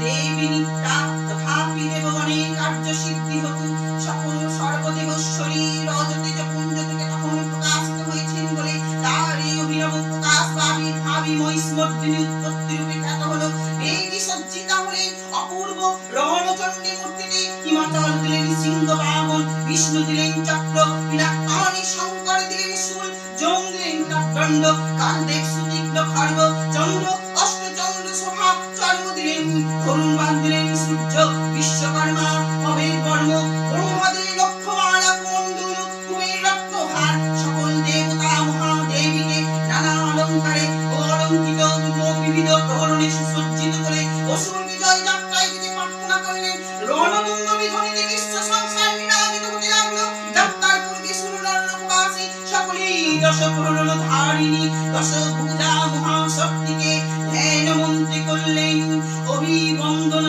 দেবী নিত্যা তথাপি দেবগণে কার্য সিদ্ধি হতু। সকল সর্বদেবশ্বরী রজতেজ পুঞ্জ থেকে তখন প্রকাশিত হয়েছেন বলে তার এই অভিনব প্রকাশ বা আবির্ভাবী মহিষ্মর্দিনী উৎপত্তি রূপে খ্যাত হলো। দেবী সজ্জিতা হলেন অপূর্ব রণচণ্ডী মূর্তিতে। হিমাচল দিলেন সিংহ বাহন, বিষ্ণু দিলেন চক্র, পিনাকানি শঙ্কর দিলেন শূল, যম দিলেন কাঠদণ্ড, কালদেব সুতীক্ষ্ণ খড়গ, চন্দ্র অষ্টচন্দ্র শোভা চর্ম দিলেন, ধনুর্বাণ দিলেন সূর্য, বিশ্বকর্মা অবেদ বর্ম, ব্রহ্মা দিলেন লক্ষ্যমালা কুণ্ডল, কুবের রত্নভার। সকল দেবতা মহাদেবীকে নানা অলঙ্কারে ও অলঙ্কিত বিবিধ প্রহরণে সুসজ্জিত করে অসুর বিজয় যাত্রায় যেতে প্রার্থনা করলেন। রণতুঙ্গ বিধ্বনিতে বিশ্ব সংসার বিরাজিত হতে লাগলো। যাত্রার পূর্বে সুরনরলোকবাসী সকলেই দশ প্রহরণ ধারিণী দশ ভুজা মহাশক্তিকে ধ্যান মন্ত্রে করলেন অভিবন্দন